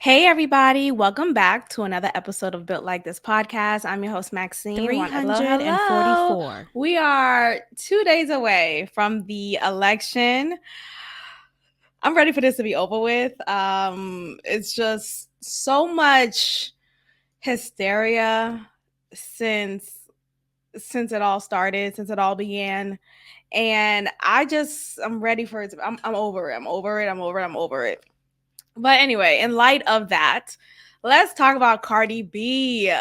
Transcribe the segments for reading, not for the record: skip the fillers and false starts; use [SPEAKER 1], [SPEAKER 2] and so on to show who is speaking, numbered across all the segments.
[SPEAKER 1] Hey, everybody. Welcome back to another episode of Built Like This podcast. I'm your host, Maxine. Hello, hello.
[SPEAKER 2] 344.
[SPEAKER 1] We are 2 days away from the election. I'm ready for this to be over with. It's just so much hysteria since it all started, since it all began. And I'm ready for it. I'm over it. I'm over it. But anyway, in light of that, let's talk about Cardi B.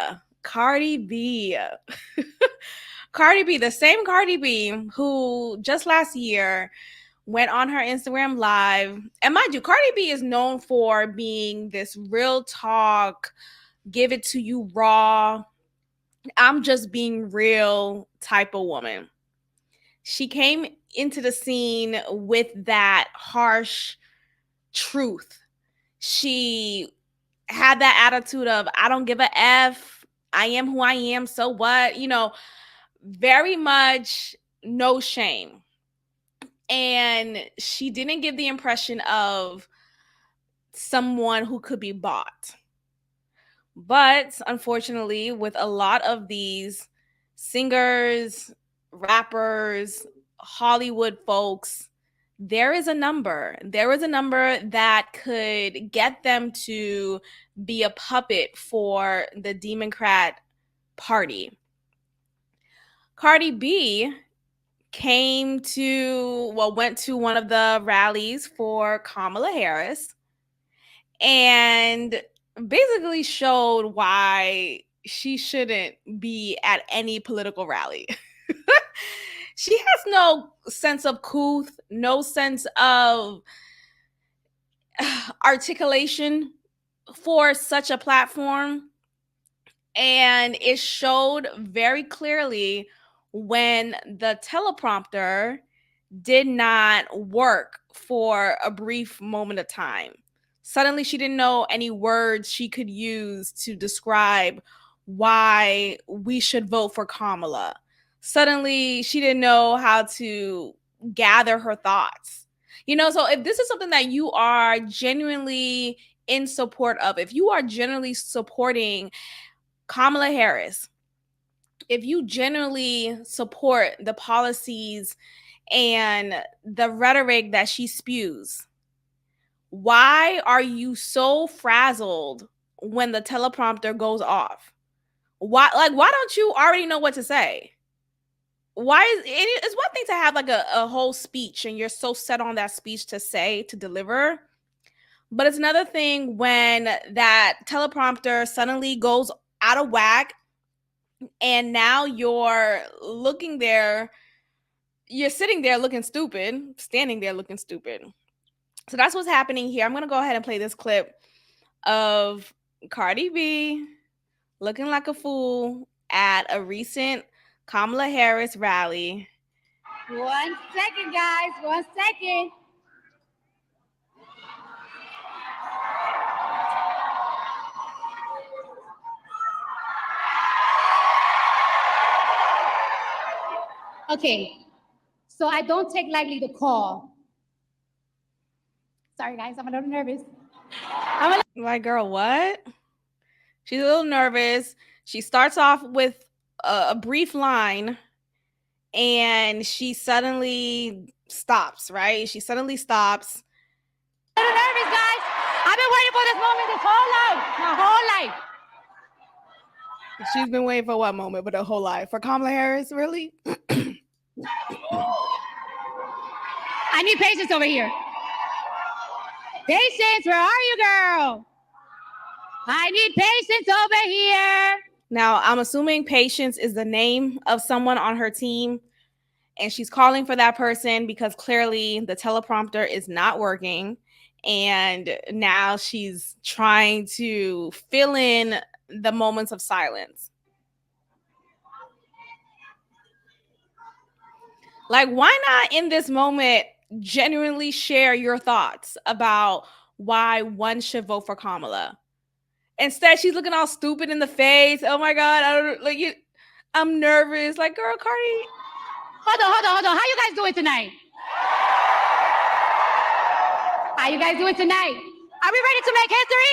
[SPEAKER 1] Cardi B. Cardi B, the same Cardi B who just last year went on her Instagram live. And mind you, Cardi B is known for being this real talk, give it to you raw, I'm just being real type of woman. She came into the scene with that harsh truth. She had that attitude of, I don't give a F. I am who I am. So what? Very much no shame. And she didn't give the impression of someone who could be bought. But unfortunately, with a lot of these singers, rappers, Hollywood folks, there is a number. There is a number that could get them to be a puppet for the Democrat Party. Cardi B went to one of the rallies for Kamala Harris and basically showed why she shouldn't be at any political rally. She has no sense of couth, no sense of articulation for such a platform. And it showed very clearly when the teleprompter did not work for a brief moment of time. Suddenly, she didn't know any words she could use to describe why we should vote for Kamala. Suddenly, she didn't know how to gather her thoughts. So if this is something that you are genuinely in support of, if you are genuinely supporting Kamala Harris, if you genuinely support the policies and the rhetoric that she spews, why are you so frazzled when the teleprompter goes off? Why don't you already know what to say? It's one thing to have like a whole speech and you're so set on that speech to deliver, but it's another thing when that teleprompter suddenly goes out of whack and now you're sitting there looking stupid, standing there looking stupid. So that's what's happening here. I'm going to go ahead and play this clip of Cardi B looking like a fool at a recent Kamala Harris rally.
[SPEAKER 3] 1 second, guys. 1 second. Okay, so I don't take lightly the call. Sorry, guys, I'm a little nervous.
[SPEAKER 1] Like, girl, what? She's a little nervous. She starts off with a brief line and she suddenly stops, right? She suddenly stops.
[SPEAKER 3] I'm a little nervous, guys. I've been waiting for this moment this whole life, my whole life.
[SPEAKER 1] She's been waiting for what moment? But her whole life. For Kamala Harris, really?
[SPEAKER 3] I need patience over here. Patience, where are you, girl? I need patience over here.
[SPEAKER 1] Now, I'm assuming Patience is the name of someone on her team, and she's calling for that person because clearly the teleprompter is not working, and now she's trying to fill in the moments of silence. Like, why not in this moment genuinely share your thoughts about why one should vote for Kamala? Instead, she's looking all stupid in the face. Oh my God, I'm nervous. Like, girl, Cardi.
[SPEAKER 3] Hold on. How you guys doing tonight? How you guys doing tonight? Are we ready to make history?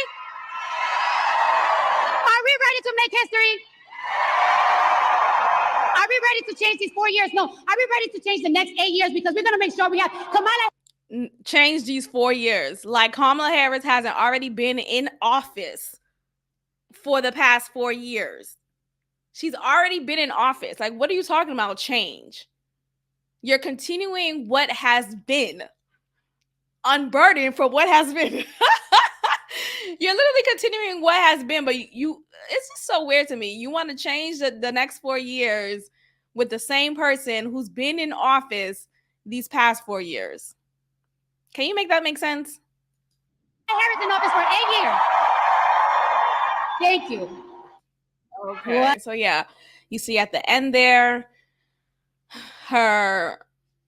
[SPEAKER 3] to make history? Are we ready to change these 4 years? No. Are we ready to change the next 8 years? Because we're going to make sure we have Kamala.
[SPEAKER 1] Change these 4 years. Like Kamala Harris hasn't already been in office for the past 4 years. She's already been in office. Like, what are you talking about? Change. You're continuing what has been. Unburdened for what has been. You're literally continuing what has been, but it's just so weird to me. You want to change the next 4 years with the same person who's been in office these past 4 years. Can you make that make sense?
[SPEAKER 3] Harris in office for 8 years. Thank you.
[SPEAKER 1] Okay. What? So yeah, you see at the end there,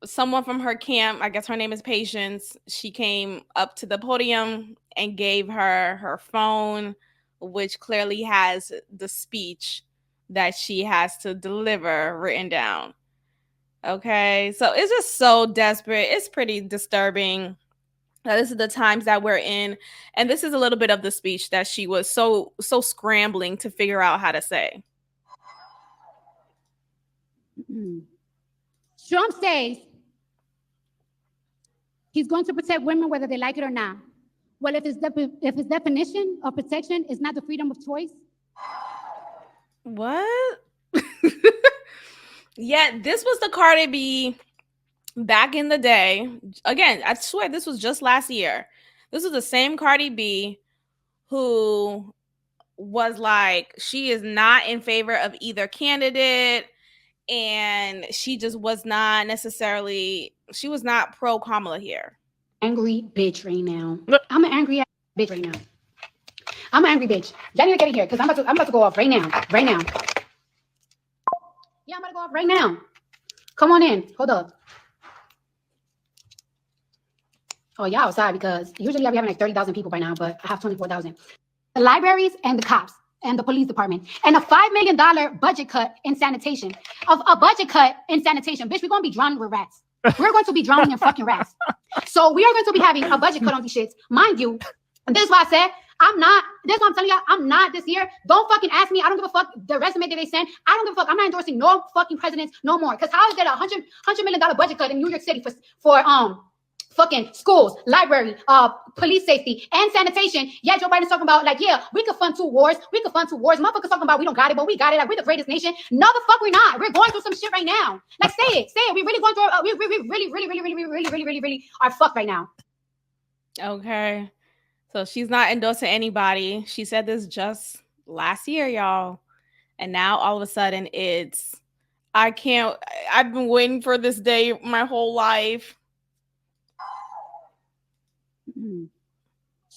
[SPEAKER 1] someone from her camp, I guess her name is Patience, she came up to the podium and gave her phone, which clearly has the speech that she has to deliver written down. Okay, so it's just so desperate. It's pretty disturbing. This is the times that we're in, and this is a little bit of the speech that she was so scrambling to figure out how to say.
[SPEAKER 3] Trump says he's going to protect women whether they like it or not. Well, if his definition of protection is not the freedom of choice.
[SPEAKER 1] What? Yeah, this was the Cardi B back in the day. Again, I swear this was just last year. This was the same Cardi B who was like, she is not in favor of either candidate, and she just was not necessarily, she was not pro Kamala here.
[SPEAKER 3] Angry bitch right now. I'm an angry bitch right now. I'm an angry bitch. Y'all need to get in here because I'm about to go off right now. Right now. Yeah, I'm about to go off right now. Come on in. Hold up. Oh, y'all outside because usually I'll be having like 30,000 people by now, but I have 24,000. The libraries and the cops and the police department and a $5 million budget cut in sanitation. Of a budget cut in sanitation. Bitch, we're going to be drowning with rats. We're going to be drowning in fucking rats. So we are going to be having a budget cut on these shits. Mind you, this is why I said, this is what I'm telling y'all, I'm not this year. Don't fucking ask me. I don't give a fuck the resume that they send. I don't give a fuck. I'm not endorsing no fucking presidents no more. Because how is there a $100 million budget cut in New York City for fucking schools, library, police safety, and sanitation? Yeah, Joe Biden's talking about, like, yeah, we could fund two wars. Motherfuckers talking about we don't got it, but we got it. Like, we're the greatest nation. No, the fuck we're not. We're going through some shit right now. Like, say it. We really going through, we really are fucked right now.
[SPEAKER 1] Okay. So she's not endorsing anybody. She said this just last year, y'all. And now all of a sudden I've been waiting for this day my whole life.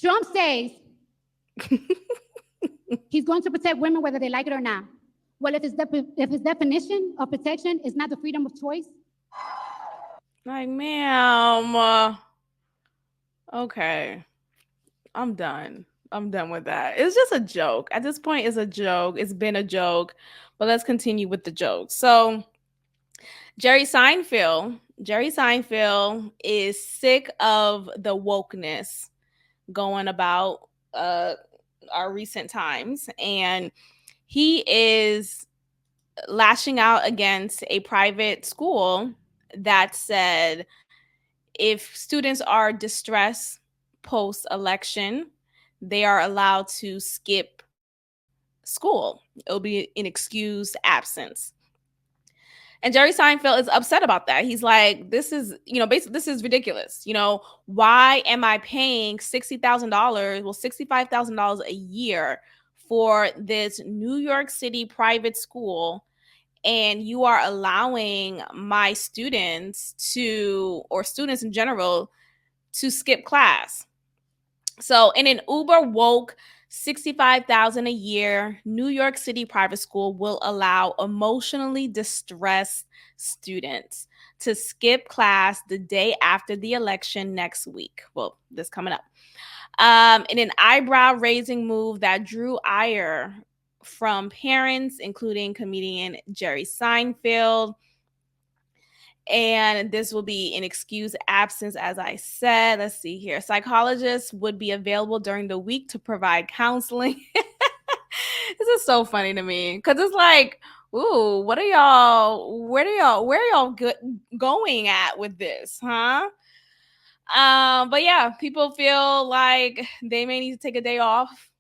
[SPEAKER 3] Trump says he's going to protect women whether they like it or not. Well, if his definition of protection is not the freedom of choice.
[SPEAKER 1] Like, ma'am. Okay. I'm done with that. It's just a joke. At this point, it's a joke. It's been a joke. But let's continue with the joke. So Jerry Seinfeld is sick of the wokeness going about our recent times, and he is lashing out against a private school that said if students are distressed post-election, they are allowed to skip school. It'll be an excused absence. And Jerry Seinfeld is upset about that. He's like, this is, basically, this is ridiculous. Why am I paying $60,000, $65,000 a year for this New York City private school, and you are allowing my students or students in general, to skip class? So in an uber woke $65,000 a year New York City private school will allow emotionally distressed students to skip class the day after the election next week. Well, this coming up. In an eyebrow-raising move that drew ire from parents, including comedian Jerry Seinfeld. And this will be an excused absence, as I said. Let's see here. Psychologists would be available during the week to provide counseling. This is so funny to me because it's like, ooh, what are y'all? Where are y'all going at with this, huh? But yeah, people feel like they may need to take a day off.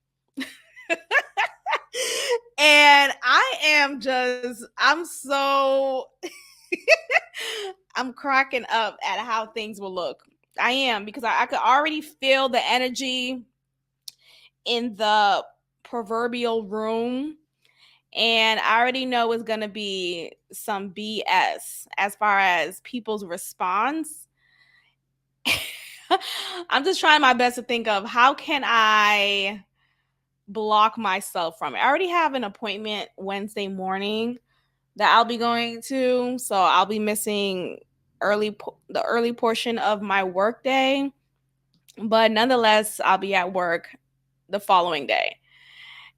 [SPEAKER 1] And I'm so I'm cracking up at how things will look. I am because I could already feel the energy in the proverbial room. And I already know it's going to be some BS as far as people's response. I'm just trying my best to think of how can I block myself from it. I already have an appointment Wednesday morning that I'll be going to, so I'll be missing the early portion of my work day, but nonetheless, I'll be at work the following day.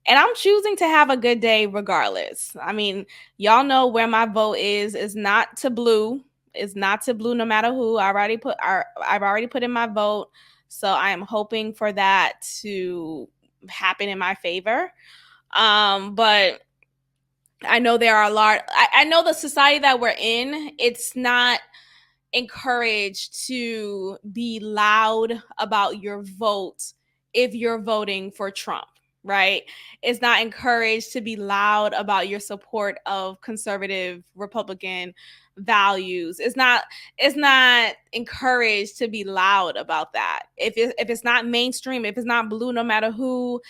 [SPEAKER 1] And I'm choosing to have a good day regardless. I mean, y'all know where my vote is not to blue. It's not to blue no matter who. I've already put in my vote. So I am hoping for that to happen in my favor. But I know there are a lot. I know the society that we're in, it's not encouraged to be loud about your vote if you're voting for Trump, right? It's not encouraged to be loud about your support of conservative Republican values. It's not encouraged to be loud about that. If it's not mainstream, if it's not blue, no matter who,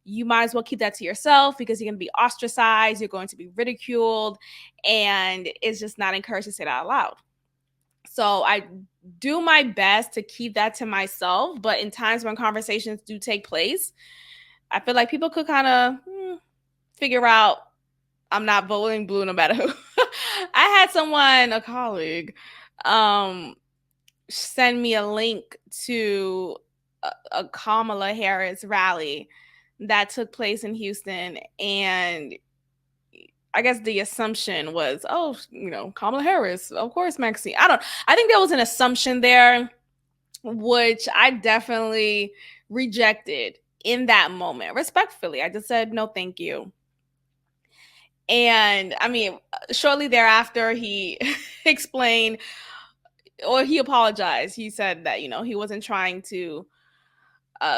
[SPEAKER 1] you might as well keep that to yourself because you're going to be ostracized, you're going to be ridiculed, and it's just not encouraged to say that out loud. So I do my best to keep that to myself, but in times when conversations do take place, I feel like people could kind of figure out I'm not voting blue no matter who. I had someone, a colleague, send me a link to a Kamala Harris rally that took place in Houston, and I guess the assumption was, oh, Kamala Harris, of course, Maxine. I think there was an assumption there, which I definitely rejected in that moment. Respectfully, I just said, no, thank you. And I mean, shortly thereafter, he explained, or he apologized. He said that, he wasn't trying to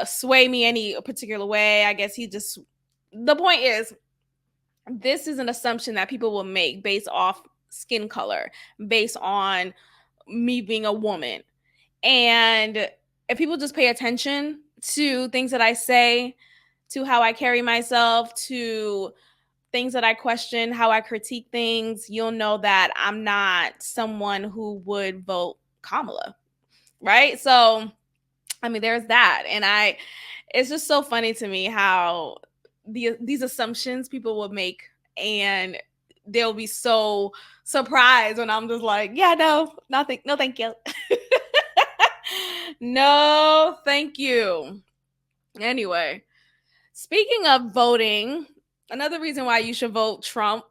[SPEAKER 1] sway me any particular way. I guess the point is, this is an assumption that people will make based off skin color, based on me being a woman. And if people just pay attention to things that I say, to how I carry myself, to things that I question, how I critique things, you'll know that I'm not someone who would vote Kamala, right? So, I mean, there's that. And it's just so funny to me how these assumptions people will make, and they'll be so surprised when I'm just like, yeah, no, nothing, no, thank you. No, thank you. Anyway, speaking of voting, another reason why you should vote Trump,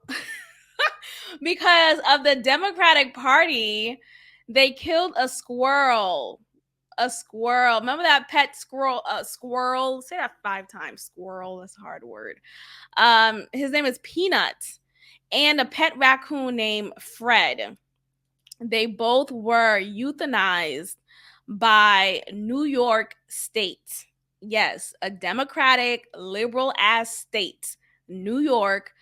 [SPEAKER 1] because of the Democratic Party, they killed a squirrel. A squirrel. Remember that pet squirrel? Squirrel. Say that 5 times. Squirrel. That's a hard word. His name is Peanut, and a pet raccoon named Fred. They both were euthanized by New York State. Yes, a Democratic liberal ass state, New York,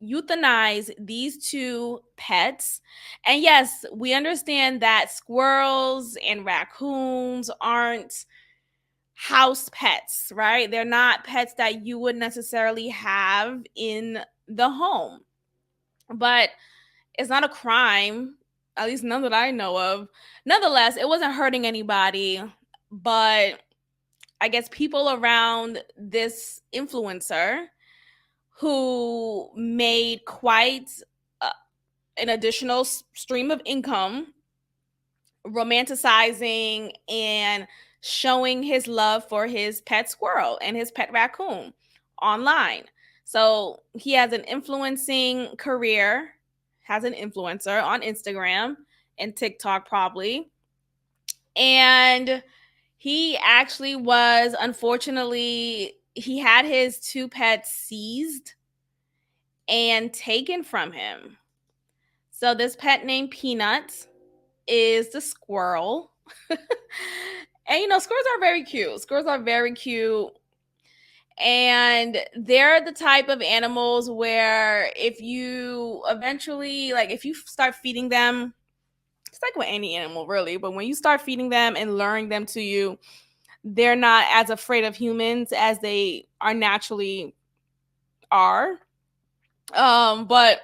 [SPEAKER 1] euthanize these 2 pets. And yes, we understand that squirrels and raccoons aren't house pets, right? They're not pets that you would necessarily have in the home. But it's not a crime, at least none that I know of. Nonetheless, it wasn't hurting anybody, but I guess people around this influencer who made quite an additional stream of income, romanticizing and showing his love for his pet squirrel and his pet raccoon online. So he has an influencing career, has an influencer on Instagram and TikTok probably. And he actually was, unfortunately, he had his 2 pets seized and taken from him. So this pet named Peanut is the squirrel. And squirrels are very cute. Squirrels are very cute. And they're the type of animals where if you eventually, like, if you start feeding them, it's like with any animal really, but when you start feeding them and luring them to you, they're not as afraid of humans as they are naturally are. But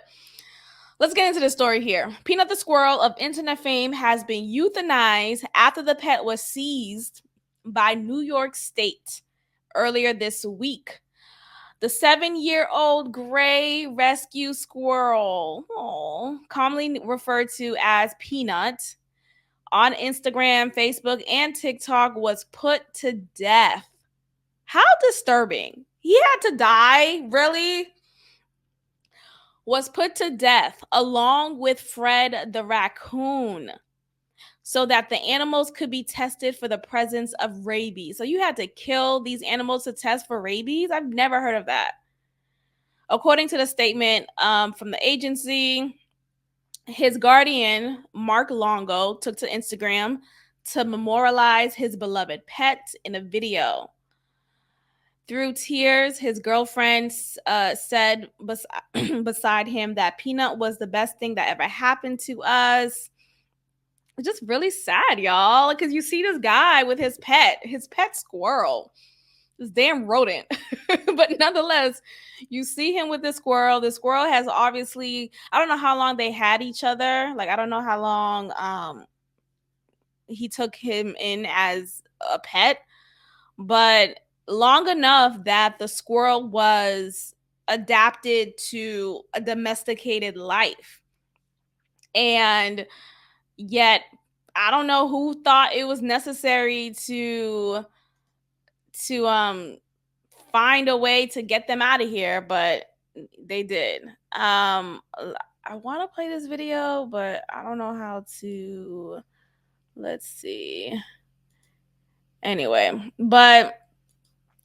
[SPEAKER 1] let's get into the story here. Peanut the squirrel of internet fame has been euthanized after the pet was seized by New York State earlier this week. The 7-year-old gray rescue squirrel, commonly referred to as Peanut, on Instagram, Facebook, and TikTok, was put to death. How disturbing. He had to die, really? Was put to death along with Fred the raccoon so that the animals could be tested for the presence of rabies. So you had to kill these animals to test for rabies? I've never heard of that. According to the statement from the agency, his guardian, Mark Longo, took to Instagram to memorialize his beloved pet in a video. Through tears, his girlfriend said beside him that Peanut was the best thing that ever happened to us. It's just really sad, y'all, because you see this guy with his pet squirrel, this damn rodent. But nonetheless, you see him with this squirrel. The squirrel has obviously, I don't know how long they had each other. Like, I don't know how long he took him in as a pet, but long enough that the squirrel was adapted to a domesticated life. And yet, I don't know who thought it was necessary to find a way to get them out of here, but they did. I want to play this video, but I don't know how to. Let's see. Anyway, but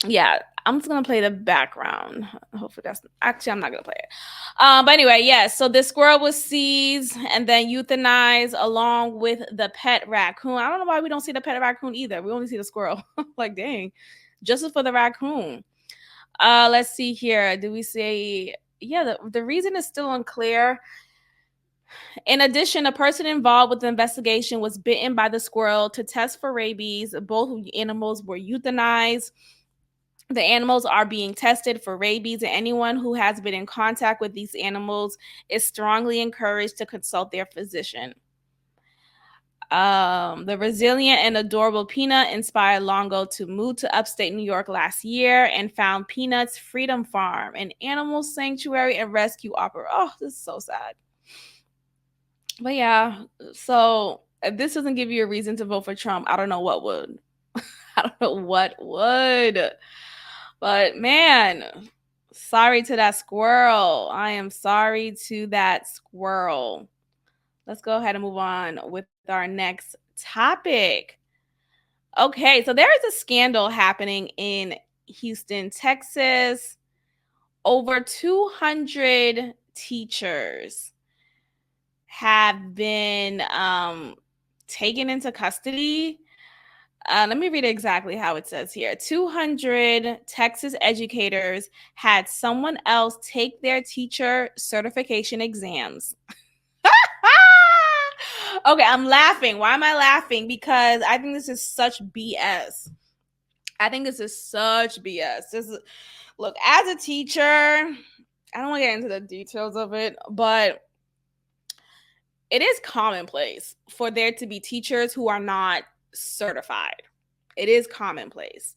[SPEAKER 1] yeah, I'm just gonna play the background. Hopefully that's actually I'm not gonna play it. But anyway, yes. Yeah, so the squirrel was seized and then euthanized along with the pet raccoon. I don't know why we don't see the pet raccoon either. We only see the squirrel. Like, dang, justice for the raccoon. Let's see here. Do we say? Yeah, the reason is still unclear. In addition, a person involved with the investigation was bitten by the squirrel to test for rabies. Both animals were euthanized. The animals are being tested for rabies, and anyone who has been in contact with these animals is strongly encouraged to consult their physician. The resilient and adorable Peanut inspired Longo to move to upstate New York last year and found Peanut's Freedom Farm, an animal sanctuary and rescue opera. Oh, this is so sad. But yeah, so if this doesn't give you a reason to vote for Trump, I don't know what would. I don't know what would. But man, sorry to that squirrel. I am sorry to that squirrel. Let's go ahead and move on with our next topic. Okay, so there is a scandal happening in Houston, Texas. Over 200 teachers have been taken into custody. Let me read exactly how it says here. 200 Texas educators had someone else take their teacher certification exams. Okay, I'm laughing. Why am I laughing? Because I think this is such BS. Look, as a teacher, I don't want to get into the details of it, but it is commonplace for there to be teachers who are not certified. It is commonplace.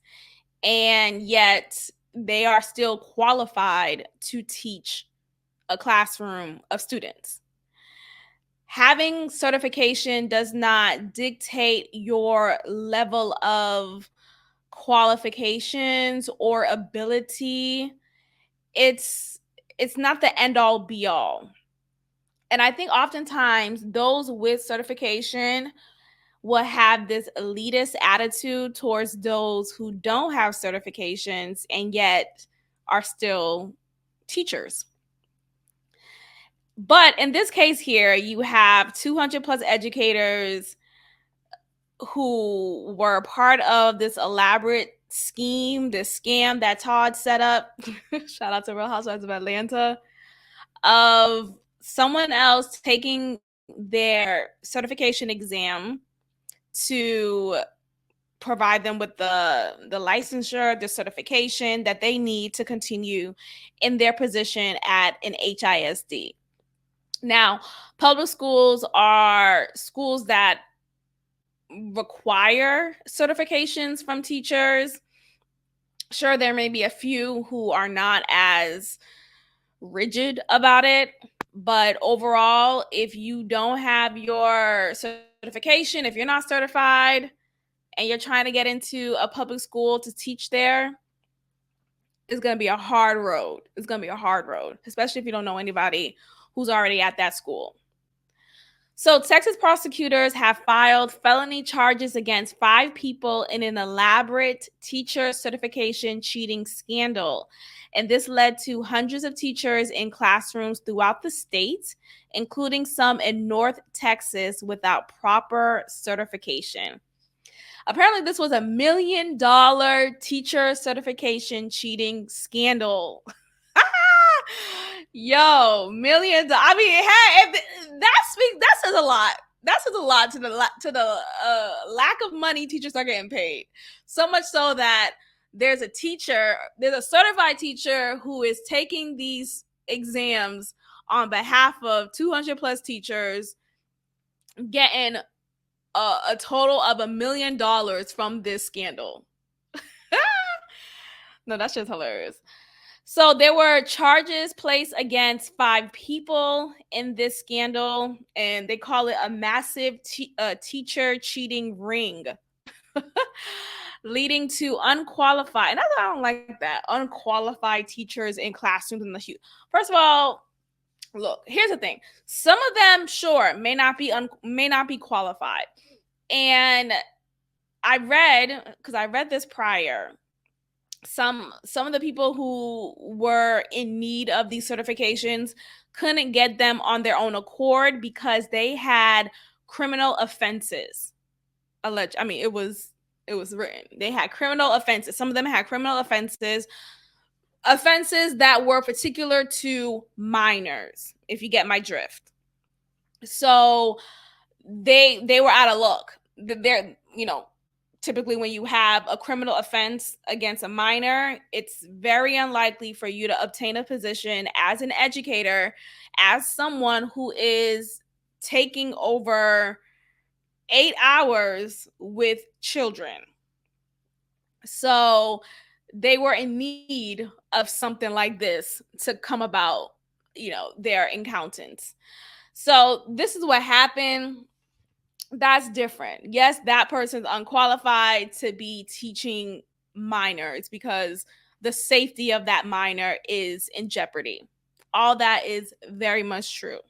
[SPEAKER 1] And yet they are still qualified to teach a classroom of students. Having certification does not dictate your level of qualifications or ability. It's not the end all be all. And I think oftentimes those with certification will have this elitist attitude towards those who don't have certifications and yet are still teachers. But in this case here, you have 200 plus educators who were part of this elaborate scheme, this scam that Todd set up. Shout out to Real Housewives of Atlanta. Of someone else taking their certification exam to provide them with the licensure, the certification that they need to continue in their position at an HISD. Now, public schools are schools that require certifications from teachers. Sure, there may be a few who are not as rigid about it, but overall, if you don't have your certification, if you're not certified and you're trying to get into a public school to teach there, it's going to be a hard road. It's going to be a hard road, especially if you don't know anybody who's already at that school. So Texas prosecutors have filed felony charges against 5 people in an elaborate teacher certification cheating scandal. And this led to hundreds of teachers in classrooms throughout the state, including some in North Texas, without proper certification. Apparently, this was $1 million teacher certification cheating scandal. Yo, millions. I mean, hey, that says a lot. That says a lot to the lack of money teachers are getting paid. So much so that there's a certified teacher who is taking these exams on behalf of 200 plus teachers, getting a total of $1 million from this scandal. No, that's just hilarious. So there were charges placed against 5 people in this scandal, and they call it a massive teacher cheating ring, leading to unqualified. And I don't like that, unqualified teachers in classrooms in the huge. First of all, look, here's the thing: some of them, sure, may not be qualified, and I read this prior. Some of the people who were in need of these certifications couldn't get them on their own accord because they had criminal offenses. It was written. They had criminal offenses. Some of them had criminal offenses that were particular to minors, if you get my drift. So they were out of luck. They're, typically when you have a criminal offense against a minor, it's very unlikely for you to obtain a position as an educator, as someone who is taking over 8 hours with children. So they were in need of something like this to come about, their accountants. So this is what happened. That's different. Yes, that person's unqualified to be teaching minors because the safety of that minor is in jeopardy. All that is very much true.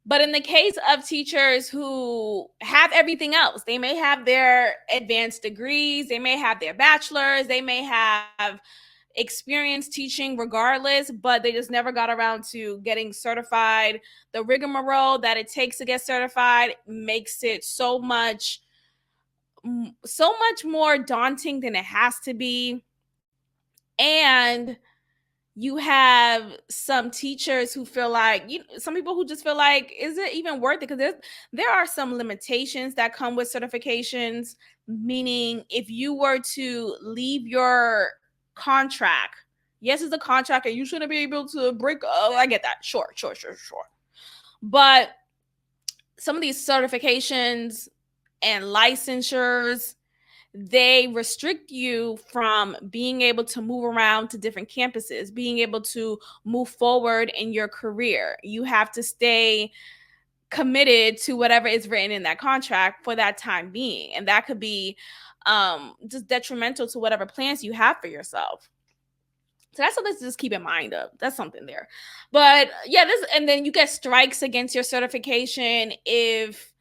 [SPEAKER 1] But in the case of teachers who have everything else, they may have their advanced degrees, they may have their bachelor's, they may have experience teaching regardless, but they just never got around to getting certified. The rigmarole that it takes to get certified makes it so much more daunting than it has to be. And you have some teachers who feel like, some people who just feel like, is it even worth it? Because there are some limitations that come with certifications, meaning if you were to leave your contract, yes, it's a contract and you shouldn't be able to break. Oh, I get that. Sure. But some of these certifications and licensures, they restrict you from being able to move around to different campuses, being able to move forward in your career. You have to stay committed to whatever is written in that contract for that time being. And that could be just detrimental to whatever plans you have for yourself. So that's something to just keep in mind of. That's something there. But yeah, and then you get strikes against your certification if,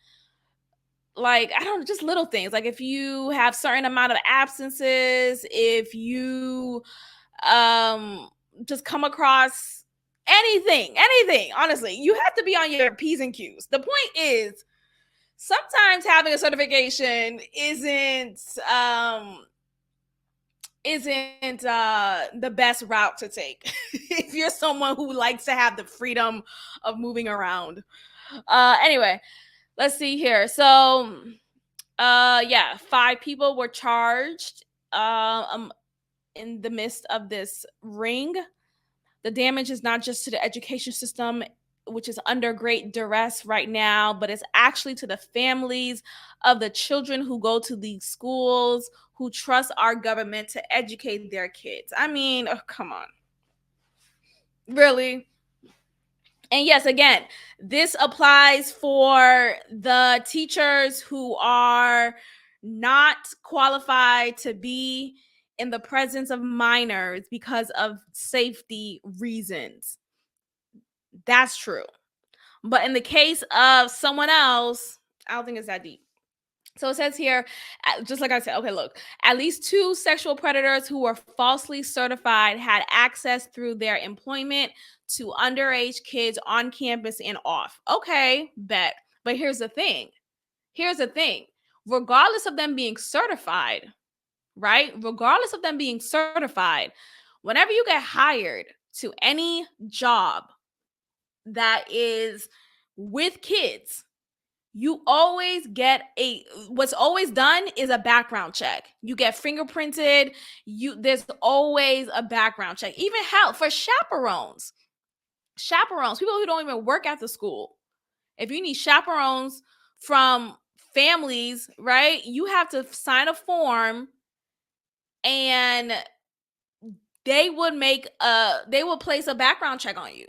[SPEAKER 1] like, I don't know, just little things. Like if you have certain amount of absences, if you just come across anything. Honestly, you have to be on your P's and Q's. The point is, sometimes having a certification isn't the best route to take if you're someone who likes to have the freedom of moving around. Anyway, let's see here. So, yeah, 5 people were charged in the midst of this ring. The damage is not just to the education system, which is under great duress right now, but it's actually to the families of the children who go to these schools, who trust our government to educate their kids. I mean, oh, come on. Really? And yes, again, this applies for the teachers who are not qualified to be in the presence of minors because of safety reasons. That's true. But in the case of someone else, I don't think it's that deep. So it says here, just like I said, okay, look, at least 2 sexual predators who were falsely certified had access through their employment to underage kids on campus and off. Okay, bet. But here's the thing. Regardless of them being certified, right? Regardless of them being certified, whenever you get hired to any job that is with kids, you always get what's always done is a background check. You get fingerprinted. There's always a background check. Even hell, for chaperones, people who don't even work at the school. If you need chaperones from families, right, you have to sign a form, and they would place a background check on you.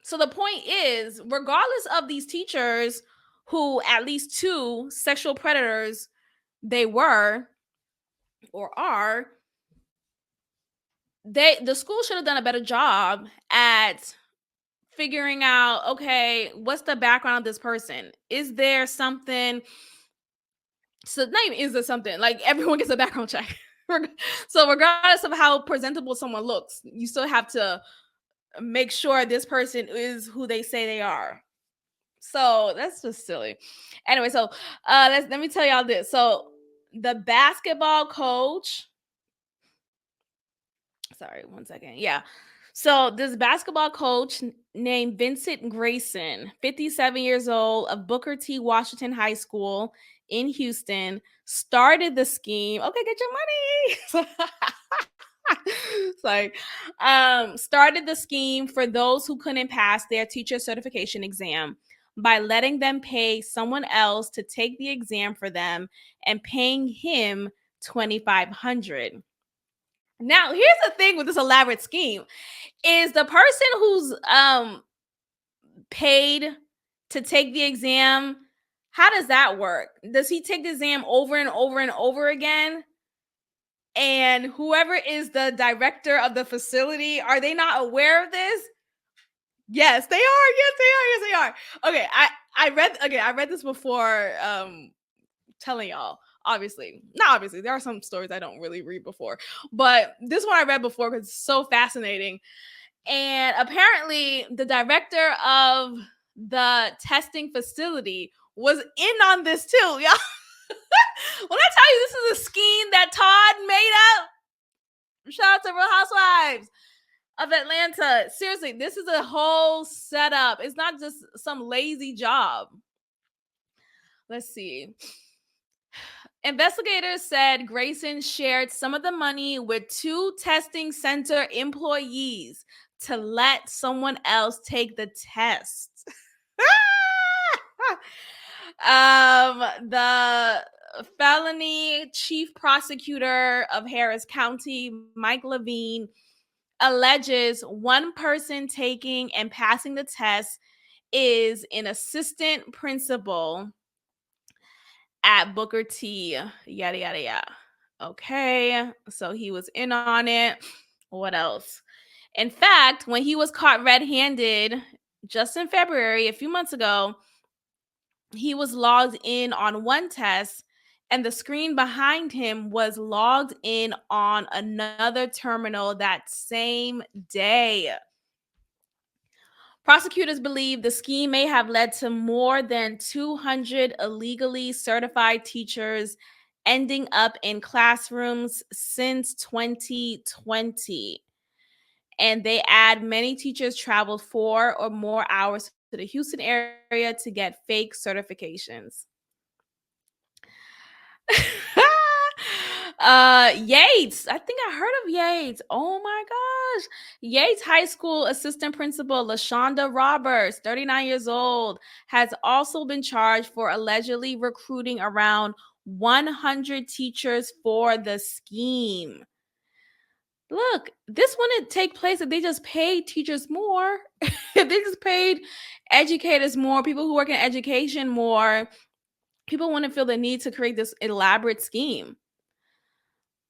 [SPEAKER 1] So the point is, regardless of these teachers who at least 2 sexual predators they were or are, the school should have done a better job at figuring out, okay, what's the background of this person? Is there something? So not even is there something, like everyone gets a background check. So regardless of how presentable someone looks, you still have to make sure this person is who they say they are. So that's just silly. Anyway, so let me tell y'all this. So the basketball coach, sorry, one second. Yeah. So this basketball coach named Vincent Grayson, 57 years old, of Booker T. Washington High School in Houston, started the scheme. Okay, get your money. Sorry. Started the scheme for those who couldn't pass their teacher certification exam by letting them pay someone else to take the exam for them and paying him $2,500. Now, here's the thing with this elaborate scheme is the person who's paid to take the exam, how does that work? Does he take the exam over and over and over again? And whoever is the director of the facility, are they not aware of this? Yes, they are. Yes, they are. Okay, I read this before telling y'all. Obviously, there are some stories I don't really read before, but this one I read before because it's so fascinating. And apparently the director of the testing facility was in on this too, y'all. When I tell you this is a scheme that Todd made up, shout out to Real Housewives of Atlanta. Seriously, this is a whole setup. It's not just some lazy job. Let's see. Investigators said Grayson shared some of the money with 2 testing center employees to let someone else take the test. The felony chief prosecutor of Harris County, Mike Levine, alleges one person taking and passing the test is an assistant principal at Booker T, yada, yada, yada. Okay, so he was in on it. What else? In fact, when he was caught red-handed just in February, a few months ago, he was logged in on one test, and the screen behind him was logged in on another terminal that same day. Prosecutors believe the scheme may have led to more than 200 illegally certified teachers ending up in classrooms since 2020. And they add many teachers traveled 4 or more hours to the Houston area to get fake certifications. Yates. I think I heard of Yates. Oh my gosh. Yates High School assistant principal LaShonda Roberts, 39 years old, has also been charged for allegedly recruiting around 100 teachers for the scheme. Look, this wouldn't take place if they just paid teachers more. If they just paid educators more, people who work in education more, people wouldn't feel the need to create this elaborate scheme.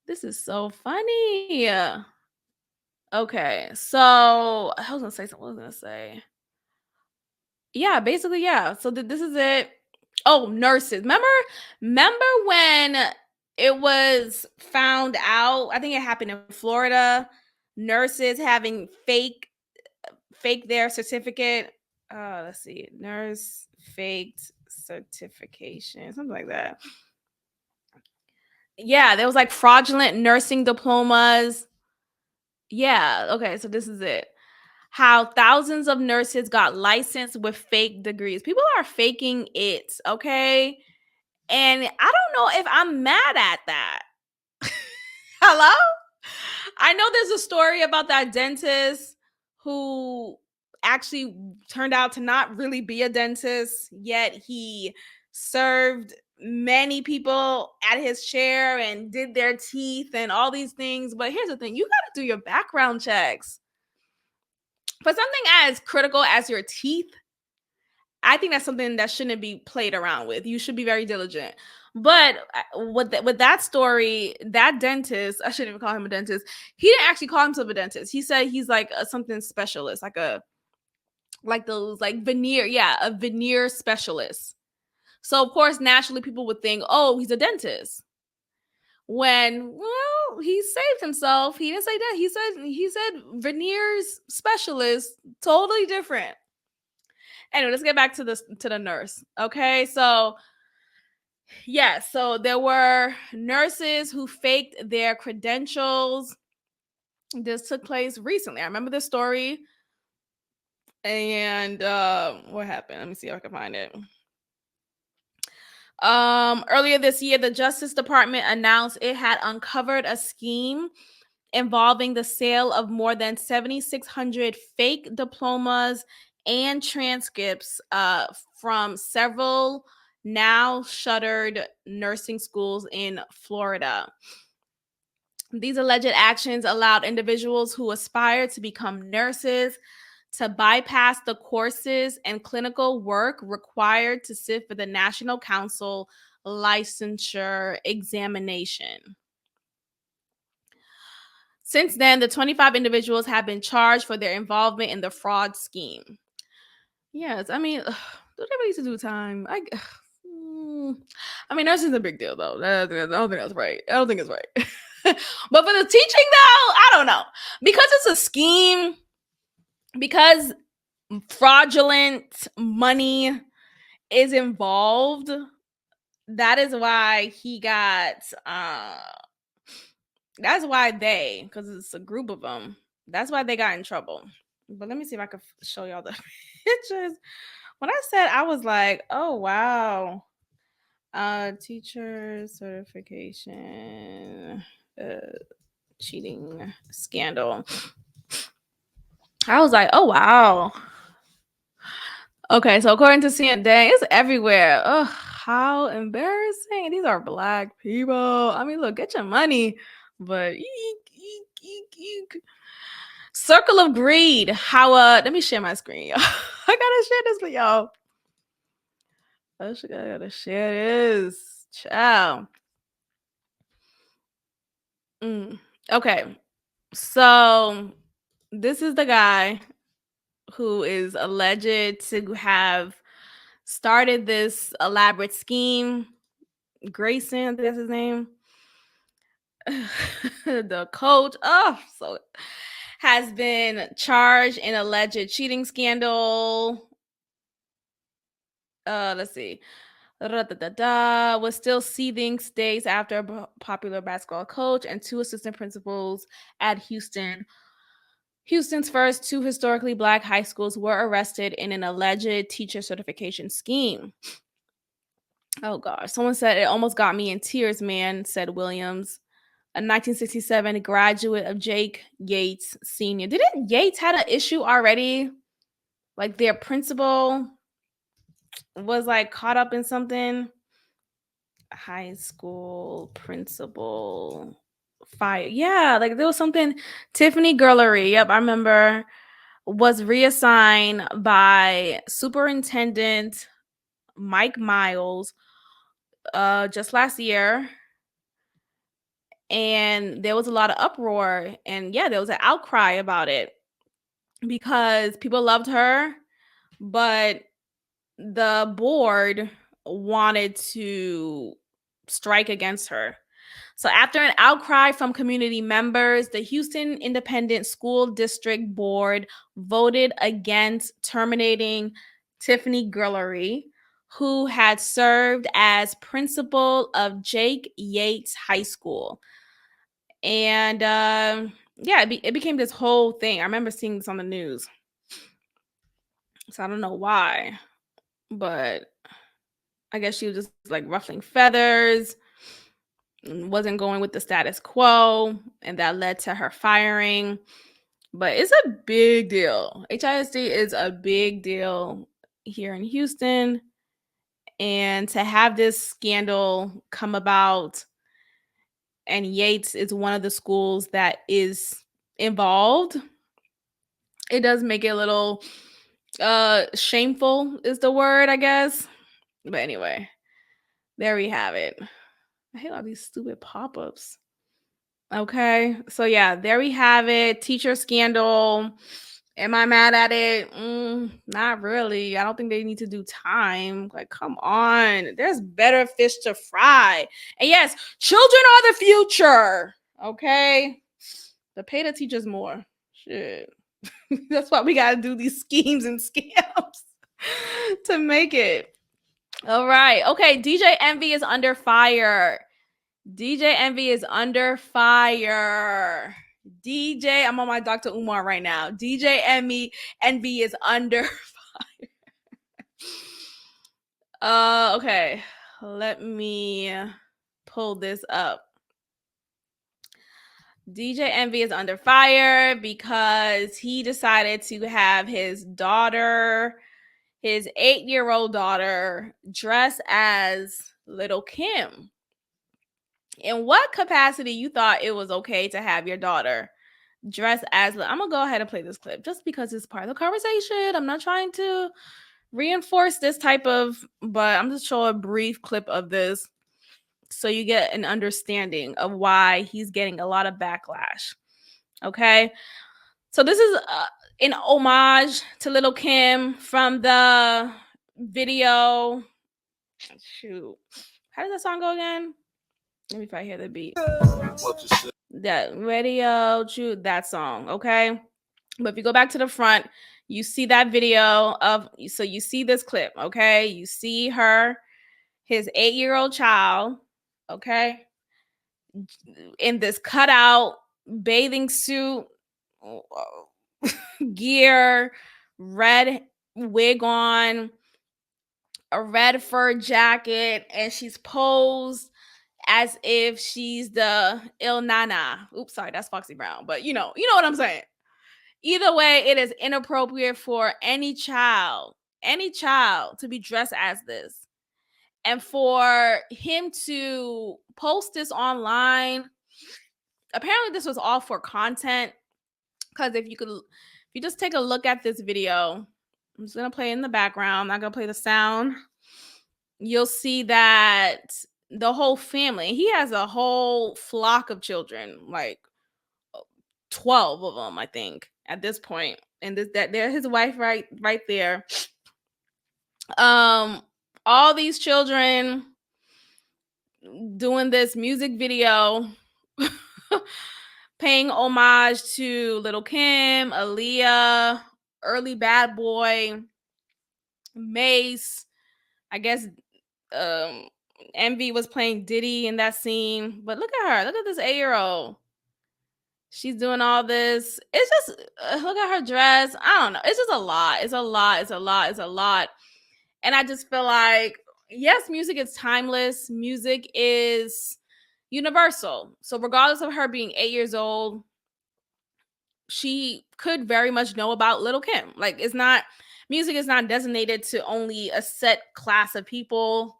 [SPEAKER 1] This is so funny. Okay, so I was gonna say something. What was I gonna say? Yeah, basically, yeah. So this is it. Oh, nurses. Remember when it was found out? I think it happened in Florida. Nurses having fake their certificate. Let's see, nurse faked certification, something like that. Yeah, there was like fraudulent nursing diplomas. Yeah, okay, so this is it. How thousands of nurses got licensed with fake degrees. People are faking it, okay? And I don't know if I'm mad at that. Hello? I know there's a story about that dentist who actually turned out to not really be a dentist, yet he served many people at his chair and did their teeth and all these things. But here's the thing, you got to do your background checks. For something as critical as your teeth, I think that's something that shouldn't be played around with. You should be very diligent. But with that story, that dentist, I shouldn't even call him a dentist. He didn't actually call himself a dentist. He said he's like a something specialist, like those like veneer, yeah, a veneer specialist. So of course, naturally, people would think, oh, he's a dentist. When well, he saved himself. He didn't say that. He said veneers specialist, totally different. Anyway, let's get back to the nurse. Okay, so yes, so there were nurses who faked their credentials. This took place recently. I remember the story. And what happened? Let me see if I can find it. Earlier this year, the Justice Department announced it had uncovered a scheme involving the sale of more than 7,600 fake diplomas and transcripts from several now shuttered nursing schools in Florida. These alleged actions allowed individuals who aspired to become nurses to bypass the courses and clinical work required to sit for the National Council licensure examination. Since then, the 25 individuals have been charged for their involvement in the fraud scheme. Yes, I mean, do they need to do time? I mean, nursing's a big deal, though. I don't think that's right. I don't think it's right. But for the teaching, though, I don't know. Because it's a scheme, because fraudulent money is involved, that is why he got that's why because it's a group of them, that's why they got in trouble. But let me see if I can show y'all the pictures. When I said, I was like, oh wow, teacher certification cheating scandal. I was like, oh wow. Okay, so according to CNN, dang, it's everywhere. Ugh, how embarrassing. These are Black people. I mean, look, get your money, but eek, eek, eek, eek. Circle of greed. How let me share my screen, y'all. I gotta share this with y'all. I gotta share this. Ciao. Okay, so this is the guy who is alleged to have started this elaborate scheme. Grayson, I think that's his name. The coach, has been charged in alleged cheating scandal. Let's see. Was still seething days after a popular basketball coach and 2 assistant principals at Houston's first 2 historically Black high schools were arrested in an alleged teacher certification scheme. Oh gosh, someone said it almost got me in tears, man, said Williams, a 1967 graduate of Jake Yates Sr. Didn't Yates had an issue already? Like their principal was like caught up in something. High school principal fire. Yeah, like there was something. Tiffany Gurlery, yep, I remember, was reassigned by Superintendent Mike Miles just last year. And there was a lot of uproar. And yeah, there was an outcry about it because people loved her, but the board wanted to strike against her. So after an outcry from community members, the Houston Independent School District Board voted against terminating Tiffany Gurlery, who had served as principal of Jake Yates High School. And yeah, it became this whole thing. I remember seeing this on the news. So I don't know why, but I guess she was just like ruffling feathers, wasn't going with the status quo, and that led to her firing. But it's a big deal. HISD is a big deal here in Houston. And to have this scandal come about, and Yates is one of the schools that is involved, it does make it a little shameful is the word, I guess. But anyway, there we have it. I hate all these stupid pop-ups. Okay, so yeah, there we have it. Teacher scandal. Am I mad at it? Not really. I don't think they need to do time. Like, come on. There's better fish to fry. And yes, children are the future. Okay, but pay the teachers more. Shit. That's why we gotta do these schemes and scams to make it. All right. Okay, DJ Envy is under fire. DJ Envy is under fire. DJ, I'm on my Dr. Umar right now. DJ Envy is under fire. Okay. Let me pull this up. DJ Envy is under fire because he decided to have his daughter, his 8-year-old daughter, dress as Little Kim. In what capacity you thought it was okay to have your daughter dress as, I'm gonna go ahead and play this clip just because it's part of the conversation. I'm not trying to reinforce this type of, but I'm just showing a brief clip of this so you get an understanding of why he's getting a lot of backlash. Okay, so this is an homage to Little Kim from the video. Shoot, how does that song go again? Let me if I hear the beat. That radio, that song, okay? But if you go back to the front, you see that video of, so you see this clip, okay? You see her, his 8-year-old child, okay? In this cutout bathing suit, gear, red wig on, a red fur jacket, and she's posed as if she's the Il Nana. Oops, sorry, that's Foxy Brown. But you know what I'm saying. Either way, it is inappropriate for any child to be dressed as this. And for him to post this online, apparently this was all for content. Because if you just take a look at this video, I'm just gonna play it in the background. I'm not gonna play the sound. You'll see that the whole family, he has a whole flock of children, like 12 of them, I think, at this point. And that there's his wife right there. All these children doing this music video. paying homage to Little Kim, Aaliyah, early Bad Boy, Mace. I guess um Envy was playing Diddy in that scene. But look at her. Look at this 8-year-old. She's doing all this. It's just look at her dress. I don't know. It's just a lot. It's a lot. It's a lot. It's a lot. And I just feel like, yes, music is timeless. Music is universal. So regardless of her being 8 years old, she could very much know about Little Kim. Like, it's not, music is not designated to only a set class of people.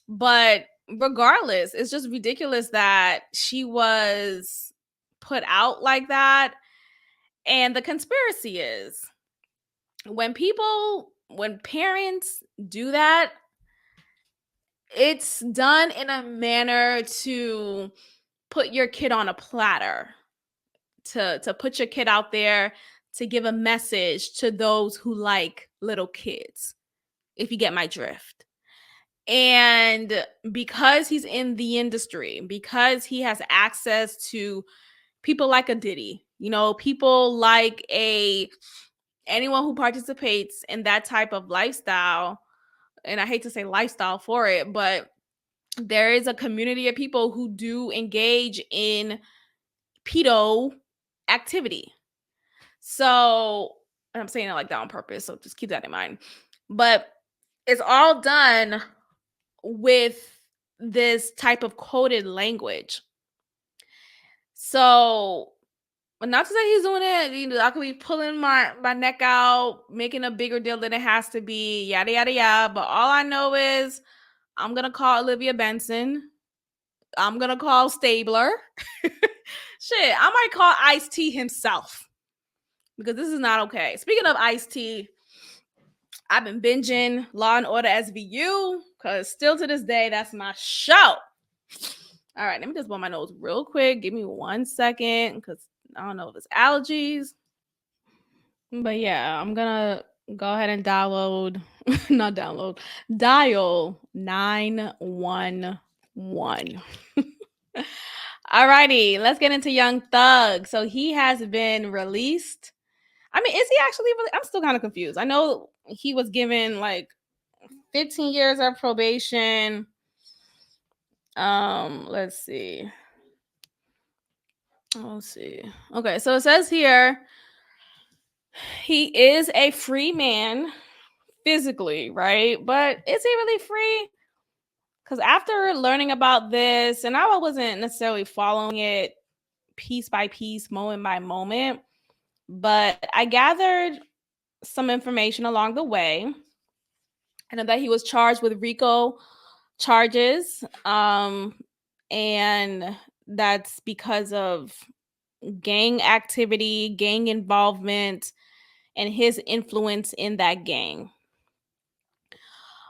[SPEAKER 1] But regardless, it's just ridiculous that she was put out like that. And the conspiracy is, when parents do that, it's done in a manner to put your kid on a platter, to put your kid out there, to give a message to those who like little kids, if you get my drift. And because he's in the industry, because he has access to people like a Diddy, people like anyone who participates in that type of lifestyle, and I hate to say lifestyle for it, but there is a community of people who do engage in pedo activity. So, and I'm saying it like that on purpose, so just keep that in mind. But it's all done with this type of coded language. So, not to say he's doing it, I could be pulling my neck out, making a bigger deal than it has to be, yada, yada, yada. But all I know is I'm going to call Olivia Benson. I'm going to call Stabler. Shit, I might call Ice-T himself, because this is not okay. Speaking of Ice-T, I've been binging Law and Order SVU, because still to this day, that's my show. All right, let me just blow my nose real quick. Give me 1 second, because I don't know if it's allergies. But yeah, I'm going to go ahead and dial 911. Alrighty, let's get into Young Thug. So he has been released. I mean, is he actually I'm still kind of confused. I know he was given like 15 years of probation. Let's see. Okay, so it says here he is a free man physically, right? But is he really free? Because after learning about this, and I wasn't necessarily following it piece by piece, moment by moment, but I gathered some information along the way. I know that he was charged with RICO charges, and that's because of gang activity, gang involvement, and his influence in that gang.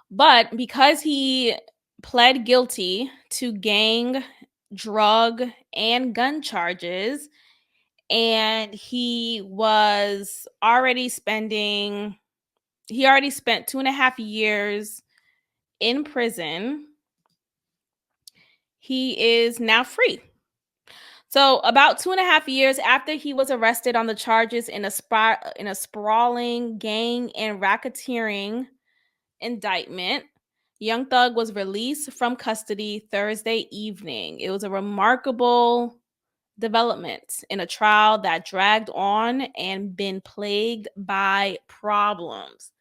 [SPEAKER 1] But because he pled guilty to gang, drug, and gun charges, and he already spent 2.5 years in prison, he is now free. So about 2.5 years after he was arrested on the charges in a sprawling gang and racketeering indictment, Young Thug was released from custody Thursday evening. It was a remarkable development in a trial that dragged on and been plagued by problems.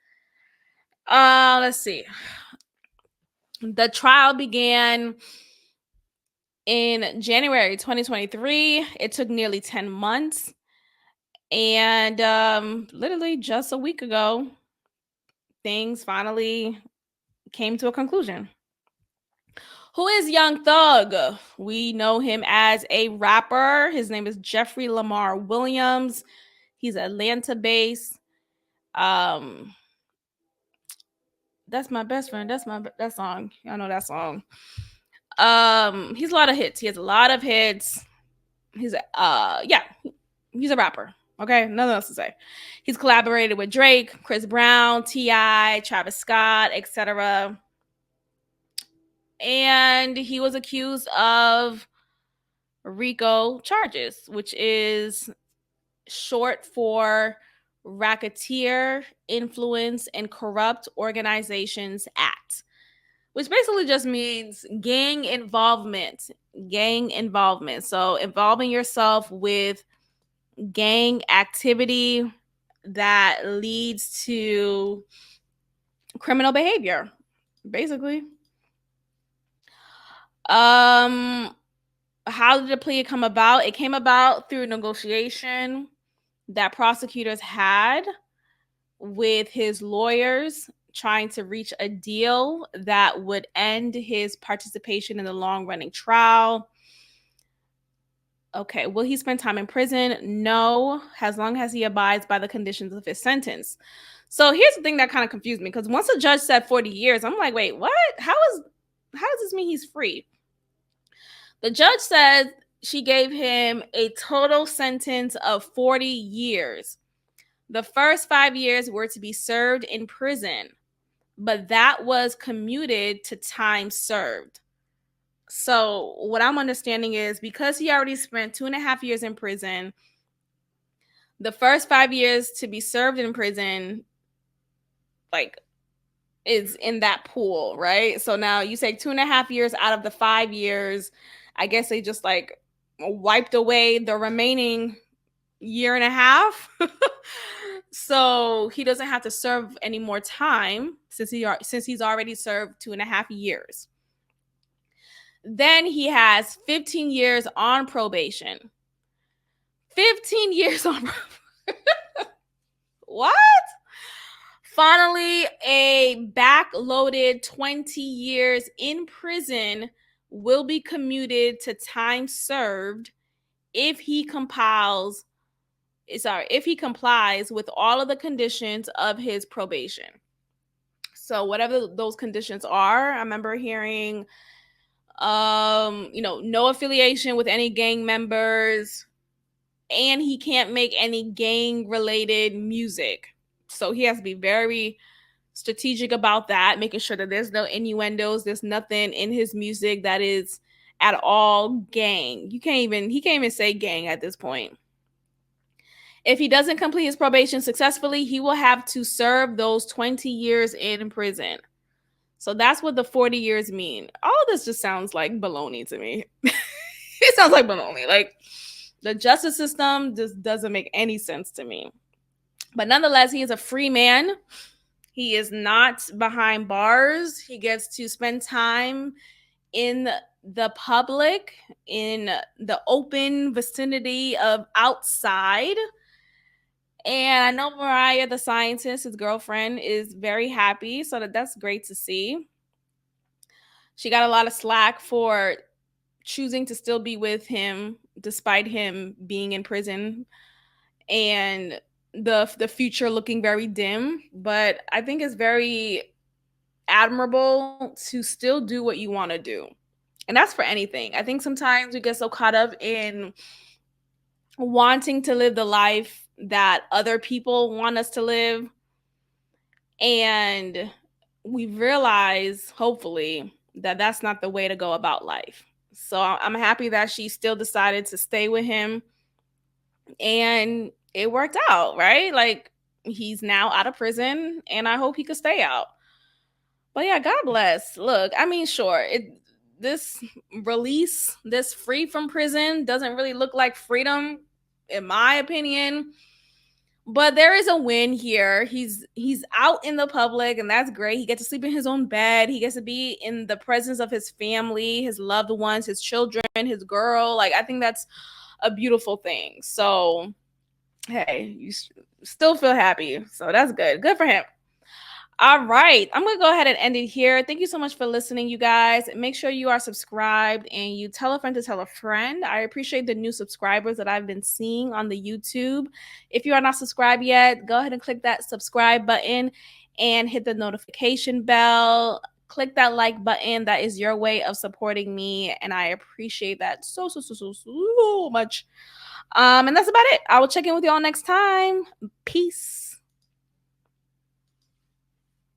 [SPEAKER 1] Let's see. The trial began in January 2023. It took nearly 10 months. And literally just a week ago, things finally came to a conclusion. Who is Young Thug? We know him as a rapper. His name is Jeffrey Lamar Williams. He's Atlanta-based. That's my best friend. That song. I know that song. He's a lot of hits. He has a lot of hits. He's a rapper. Okay, nothing else to say. He's collaborated with Drake, Chris Brown, T.I., Travis Scott, etc. And he was accused of RICO charges, which is short for Racketeer Influence and Corrupt Organizations Act, which basically just means gang involvement. Gang involvement. So involving yourself with gang activity that leads to criminal behavior, basically. How did the plea come about? It came about through negotiation that prosecutors had with his lawyers, trying to reach a deal that would end his participation in the long-running trial. Okay, will he spend time in prison? No, as long as he abides by the conditions of his sentence. So here's the thing that kind of confused me, because once the judge said 40 years, I'm like, wait, what? How does this mean he's free? The judge said she gave him a total sentence of 40 years. The first 5 years were to be served in prison, but that was commuted to time served. So what I'm understanding is, because he already spent 2.5 years in prison, the first 5 years to be served in prison, like, is in that pool, right? So now you take 2.5 years out of the 5 years. I guess they just like wiped away the remaining year and a half. So he doesn't have to serve any more time since he's already served 2.5 years. Then he has 15 years on probation. 15 years on probation. What? Finally, a backloaded 20 years in prison will be commuted to time served if he complies with all of the conditions of his probation. So whatever those conditions are, I remember hearing no affiliation with any gang members, and he can't make any gang related music. So he has to be very strategic about that, making sure that there's no innuendos, there's nothing in his music that is at all gang. He can't even say gang at this point. If he doesn't complete his probation successfully, he will have to serve those 20 years in prison. So that's what the 40 years mean. All of this just sounds like baloney to me. It sounds like baloney. Like, the justice system just doesn't make any sense to me. But nonetheless, he is a free man. He is not behind bars. He gets to spend time in the public, in the open vicinity of outside. And I know Mariah, the scientist, his girlfriend, is very happy. So that's great to see. She got a lot of slack for choosing to still be with him despite him being in prison and the future looking very dim. But I think it's very admirable to still do what you want to do. And that's for anything. I think sometimes we get so caught up in wanting to live the life that other people want us to live, and we realize, hopefully, that that's not the way to go about life. So I'm happy that she still decided to stay with him, and it worked out, right? Like, he's now out of prison, and I hope he could stay out. But yeah, God bless. Look, I mean, sure, this release, this free from prison, doesn't really look like freedom, in my opinion. But there is a win here. He's out in the public, and that's great. He gets to sleep in his own bed. He gets to be in the presence of his family, his loved ones, his children, his girl. Like, I think that's a beautiful thing. So, hey, you still feel happy. So that's good. Good for him. All right. I'm going to go ahead and end it here. Thank you so much for listening, you guys. Make sure you are subscribed and you tell a friend to tell a friend. I appreciate the new subscribers that I've been seeing on the YouTube. If you are not subscribed yet, go ahead and click that subscribe button and hit the notification bell. Click that like button. That is your way of supporting me, and I appreciate that so much. And that's about it. I will check in with y'all next time. Peace.